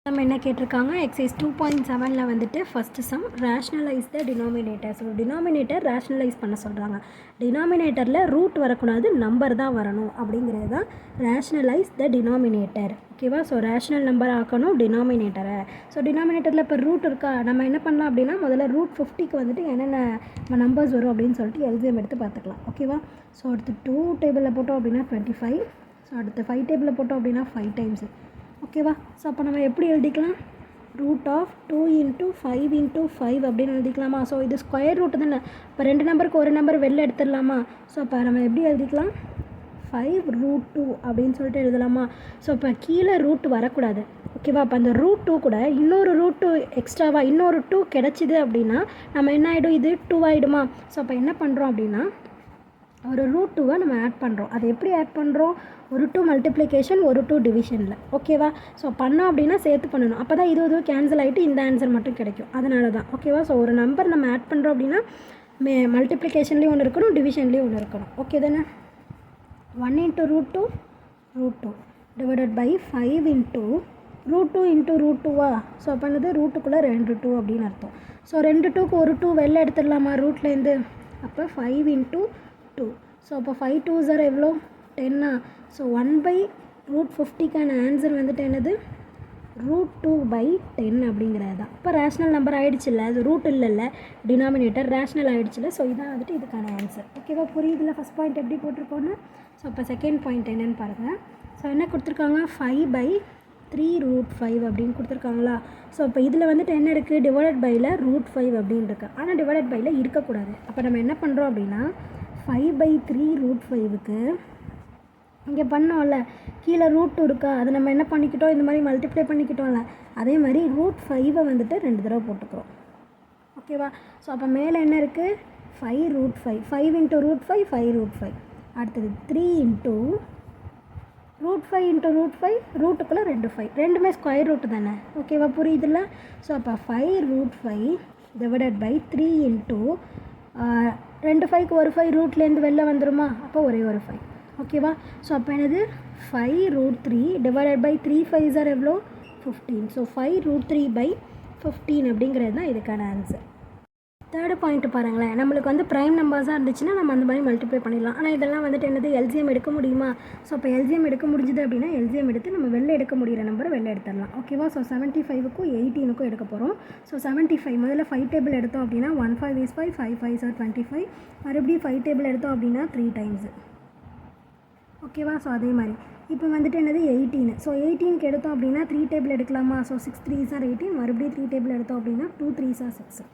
நம்ம என்ன கேட்டிருக்காங்க எக்ஸைஸ் 2.7ல் வந்துட்டு ஃபஸ்ட்டு சம் ரேஷ்னலைஸ் த டினாமினேட்டர். ஸோ டினாமினேட்டர் ரேஷ்னலைஸ் பண்ண சொல்கிறாங்க. டினாமினேட்டரில் ரூட் வரக்கூடாது, நம்பர் தான் வரணும் அப்படிங்கிறது தான் ரேஷ்னலைஸ் த டினாமினேட்டர். ஓகேவா? ஸோ ரேஷ்னல் நம்பர் ஆக்கணும் டினாமினேட்டரை. ஸோ டினாமினேட்டரில் இப்போ ரூட் இருக்கா, நம்ம என்ன பண்ணலாம் அப்படின்னா முதல்ல ரூட் 50க்கு வந்துட்டு என்னென்ன நம்பர்ஸ் வரும் அப்படின்னு சொல்லிட்டு எல்சிஎம் எடுத்து பார்த்துக்கலாம். ஓகேவா? ஸோ அடுத்து 2 டேபிளில் போட்டோம் அப்படின்னா 25. ஸோ அடுத்து 5 டேபிளில் போட்டோம் அப்படின்னா 5 டைம்ஸ். ஓகேவா? ஸோ அப்போ நம்ம எப்படி எழுதிக்கலாம், ரூட் ஆஃப் 2 × 5 × 5 அப்படின்னு எழுதிக்கலாமா? ஸோ இது ஸ்கொயர் ரூட்டு தானே, இப்போ 2 நம்பருக்கு ஒரு நம்பர் வெளில எடுத்துடலாமா? ஸோ அப்போ நம்ம எப்படி எழுதிக்கலாம், 5√2 அப்படின்னு சொல்லிட்டு எழுதலாமா? ஸோ இப்போ கீழே ரூட் வரக்கூடாது. ஓகேவா? அப்போ அந்த ரூட் 2 கூட இன்னொரு ரூட் 2 எக்ஸ்ட்ராவாக இன்னொரு 2 கிடச்சிது அப்படின்னா நம்ம என்ன ஆகிடும், இது 2 ஆகிடுமா? ஸோ அப்போ என்ன பண்ணுறோம் அப்படின்னா ஒரு ரூட் 2வை நம்ம ஆட் பண்ணுறோம். அது எப்படி ஆட் பண்ணுறோம், ஒரு 2 மல்டிப்ளிகேஷன் ஒரு 2 டிவிஷனில். ஓகேவா? ஸோ பண்ணோம் அப்படின்னா சேர்த்து பண்ணணும், அப்போ தான் இது கேன்சல் ஆகிட்டு இந்த ஆன்சர் மட்டும் கிடைக்கும். அதனால தான். ஓகேவா? ஸோ ஒரு நம்பர் நம்ம ஆட் பண்ணுறோம் அப்படின்னா மல்டிப்ளிகேஷன்லேயும் ஒன்று இருக்கணும், டிவிஷன்லேயும் ஒன்று இருக்கணும். ஓகே தானே? 1 × √2 டிவைடட் பை 5 × √2 × √2வா? ஸோ அப்போ என்னது ரூட்டுக்குள்ளே 2 2 அப்படின்னு அர்த்தம். ஸோ 2 2க்கு ஒரு 2 வெளில எடுத்துடலாமா ரூட்லேருந்து? அப்போ 5 × 2. ஸோ அப்போ 5 2s are எவ்வளோ, 10. ஸோ 1/√50க்கான ஆன்சர் வந்துட்டு என்னது, √2/10 அப்படிங்கிறது தான். இப்போ ரேஷ்னல் நம்பர் ஆகிடுச்சில்ல, அது ரூட் இல்லைல்ல, டினாமினேட்டர் ரேஷ்னல் ஆகிடுச்சில்ல. ஸோ இதான் வந்துட்டு இதுக்கான ஆன்சர். ஓகேவா? புரியுதுல ஃபஸ்ட் பாயிண்ட் எப்படி போட்டிருக்கோன்னு? ஸோ இப்போ செகண்ட் பாயிண்ட் என்னென்னு பாருங்கள். ஸோ என்ன கொடுத்துருக்காங்க, 5/3√5 அப்படின்னு கொடுத்துருக்காங்களா? ஸோ இப்போ இதில் வந்துட்டு என்ன இருக்குது, டிவைடட் பையில் √5 அப்படின்னு இருக்குது. ஆனால் டிவைடட் பையில் இருக்கக்கூடாது. அப்போ நம்ம என்ன பண்ணுறோம் அப்படின்னா 5/3√5க்கு இங்கே பண்ணோம்ல, கீழே √2 இருக்கா, அதை நம்ம என்ன பண்ணிக்கிட்டோம், இந்த மாதிரி மல்டிப்ளை பண்ணிக்கிட்டோம்ல, அதே மாதிரி √5வை வந்துட்டு 2 தடவை போட்டுக்கிறோம். ஓகேவா? ஸோ அப்போ மேலே என்ன இருக்குது, 5√5, 5 × √5 5√5. அடுத்தது 3 × √5 × √5, ரூட்டுக்குள்ளே 2 5, ரெண்டுமே ஸ்கொயர் ரூட்டு தானே. ஓகேவா? புரியுதுல்ல? ஸோ அப்போ 5√5 டிவைடட் பை 3 × 2 5க்கு ஒரு 5 ரூட்லேருந்து வெளில வந்துடுமா? அப்போ ஒரே ஒரு 5. ஓகேவா? ஸோ அப்போ என்னது 5√3 டிவைடட் பை 3 5s are எவ்வளோ, 15. ஸோ 5√3/15 அப்படிங்கிறது தான் இதுக்கான ஆன்சர். தேர்டு பாயிண்ட் பாருங்களேன். நம்மளுக்கு வந்து ப்ரைம் நம்பர்ஸாக இருந்துச்சுன்னா நம்ம அந்த மாதிரி மல்டிப்ளை பண்ணிடலாம். ஆனால் இதெல்லாம் வந்துட்டு என்னது, எல்சிஎம் எடுக்க முடியுமா? ஸோ இப்போ எல்சிஎம் எடுக்க முடிஞ்சுது அப்படின்னா எல்சிஎம் எடுத்து நம்ம வெளில எடுக்க முடிகிற நம்பரை வெளில எடுத்துடலாம். ஓகேவா? ஸோ 75க்கும் 18க்கும் எடுக்க போகிறோம். ஸோ 75 முதல்ல 5 டேபிள் எடுத்தோம் அப்படின்னா 1 5 is 5, 5 5s are 25. மறுபடியும் 5 டேபிள் எடுத்தோம் அப்படின்னா 3 டைம்ஸ். ஓகேவா? ஸோ அதே மாதிரி இப்போ வந்துட்டு என்னது 18. ஸோ 18க்கு எடுத்தோம் அப்படின்னா 3 டேபிள் எடுக்கலாமா? So 6 3s are 18. மறுபடியும் 3 டேபிள் எடுத்தோம் அப்படின்னா 2 3s are 6.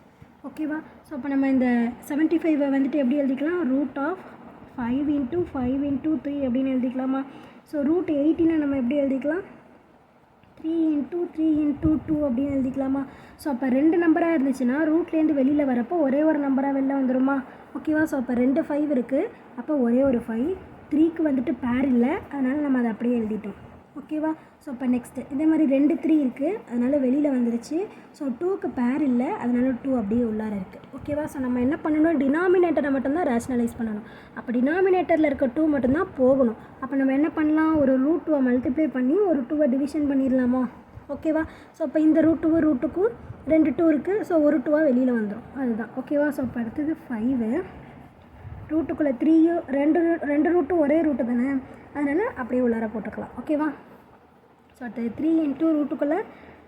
ஓகேவா? ஸோ அப்போ நம்ம இந்த 75வை வந்துட்டு எப்படி எழுதிக்கலாம், √5 × 5 × 3 அப்படின்னு எழுதிக்கலாமா? ஸோ √18 நம்ம எப்படி எழுதிக்கலாம், 3 × 3 × 2 அப்படின்னு எழுதிக்கலாமா? ஸோ அப்போ 2 நம்பராக இருந்துச்சுன்னா ரூட்லேருந்து வெளியில் வரப்போ ஒரே ஒரு நம்பராக வெளில வந்துடுமா? ஓகேவா? ஸோ அப்போ 2 5 இருக்குது, அப்போ ஒரே ஒரு 5. 3க்கு வந்துட்டு பேர் இல்லை, அதனால் நம்ம அதை அப்படியே எழுதிட்டோம். ஓகேவா? ஸோ இப்போ நெக்ஸ்ட்டு இதே மாதிரி 2 3 இருக்குது, அதனால் வெளியில் வந்துருச்சு. ஸோ 2க்கு பேர் இல்லை, அதனால 2 அப்படியே உள்ளார இருக்குது. ஓகேவா? ஸோ நம்ம என்ன பண்ணணும், டினாமினேட்டரை மட்டும்தான் ரேஷ்னலைஸ் பண்ணணும். அப்போ டினாமினேட்டரில் இருக்க 2 மட்டும்தான் போகணும். அப்போ நம்ம என்ன பண்ணலாம், ஒரு √2வை மல்டிப்ளை பண்ணி ஒரு 2வை டிவிஷன் பண்ணிடலாமா? ஓகேவா? ஸோ அப்போ இந்த √2க்கும் 2 2 இருக்குது, ஸோ ஒரு 2வாக வெளியில் வந்துடும், அதுதான். ஓகேவா? ஸோ இப்போ அடுத்தது 5 ரூட்டுக்குள்ளே 3யும் 2 ரூட்டும் ஒரே ரூட்டு தானே, அதனால் அப்படியே உள்ளார போட்டுக்கலாம். ஓகேவா? ஸோ அடுத்தது 3 × ரூட்டுக்குள்ளே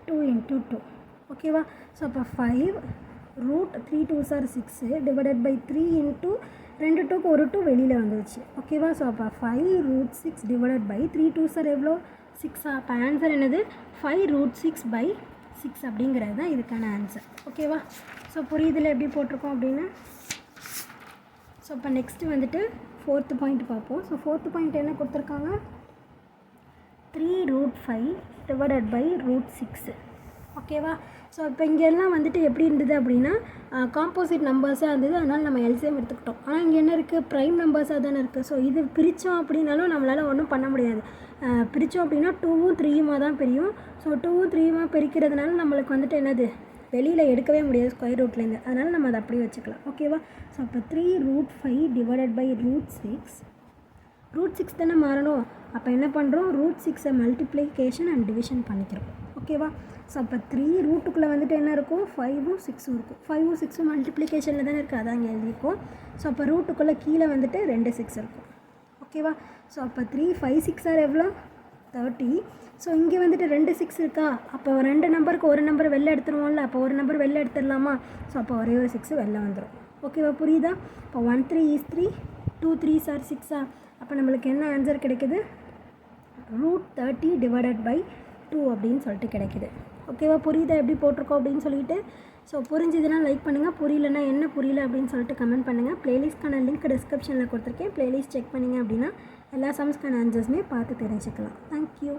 2 × 2. ஓகேவா? ஸோ அப்போ 5√3 2s are 6 டிவைடட் பை 3 × 2 2க்கு ஒரு 2 வெளியில் வந்துருச்சு. ஓகேவா? ஸோ அப்போ 5√6 டிவைடட் பை 3 2s are எவ்வளோ, 6. அப்போ ஆன்சர் என்னது, 5√6/6 அப்படிங்கிறது தான் இதுக்கான ஆன்சர். ஓகேவா? ஸோ புரியுதில் எப்படி போட்டிருக்கோம் அப்படின்னு? ஸோ இப்போ நெக்ஸ்ட்டு வந்துட்டு 4th பாயிண்ட் பார்ப்போம். ஸோ 4th பாயிண்ட் என்ன கொடுத்துருக்காங்க, 3√5 டிவைடட் பை √6. ஓகேவா? ஸோ இப்போ இங்கெல்லாம் வந்துட்டு எப்படி இருந்தது அப்படின்னா காம்போசிட் நம்பர்ஸாக இருந்தது, அதனால் நம்ம எல்சிஎம் எடுத்துக்கிட்டோம். ஆனால் இங்கே என்ன இருக்குது, ப்ரைம் நம்பர்ஸாக தானே இருக்குது. ஸோ இது பிரித்தோம் அப்படின்னாலும் நம்மளால் ஒன்றும் பண்ண முடியாது. பிரித்தோம் அப்படின்னா 2வும் 3யுமாக தான் பிரியும். ஸோ 2வும் 3யுமாக பிரிக்கிறதுனால நம்மளுக்கு வந்துட்டு என்னது, வெளியில் எடுக்கவே முடியாது ஸ்கொயர் ரூட்லேருந்து, அதனால் நம்ம அதை அப்படியே வச்சுக்கலாம். ஓகேவா? ஸோ அப்போ 3√5 டிவைடட் பை √6 ரூட் 6 தானே மாறணும். அப்போ என்ன பண்ணுறோம், ரூட் 6 மல்டிப்ளிகேஷன் அண்ட் டிவிஷன் பண்ணிக்கிறோம். ஓகேவா? ஸோ அப்போ 3 ரூட்டுக்குள்ளே வந்துட்டு என்ன இருக்கும், 5ம் 6ம் இருக்கும். 5ம் 6ம் மல்டிப்ளிகேஷனில் தானே இருக்குது, அதான் இங்கே எழுதியிருக்கோம். ஸோ அப்போ ரூட்டுக்குள்ளே கீழே வந்துட்டு 2 6 இருக்கும். ஓகேவா? ஸோ அப்போ 3 5 6 ஆர் எவ்வளோ, 30. ஸோ இங்கே வந்துட்டு 2 6 இருக்கா, அப்போ 2 நம்பருக்கு ஒரு நம்பர் வெளில எடுத்துருவோம்ல, அப்போ ஒரு நம்பர் வெளில எடுத்துடலாமா? ஸோ அப்போ ஒரே ஒரு 6 வெளில வந்துடும். ஓகேவா? புரியுதா? இப்போ 1 3 is 3, 2 3s are 6. அப்போ நம்மளுக்கு என்ன ஆன்சர் கிடைக்குது, √30 டிவைடட் பை 2 அப்படின்னு சொல்லிட்டு கிடைக்குது. ஓகேவா? புரியுதா எப்படி போட்டிருக்கோம் அப்படின்னு சொல்லிட்டு? ஸோ புரிஞ்சுதுன்னா லைக் பண்ணுங்கள், புரியலன்னா என்ன புரியல அப்படின்னு சொல்லிட்டு கமெண்ட் பண்ணுங்கள். ப்ளேலிஸ்ட்கான லிங்க் டிஸ்கிரிப்ஷனில் கொடுத்துருக்கேன், ப்ளேலிஸ்ட் செக் பண்ணிங்க அப்படின்னா எல்லா சம்ஸ்க்கான ஆன்சர்ஸுமே பார்த்து தெரிஞ்சுக்கலாம். தேங்க்யூ.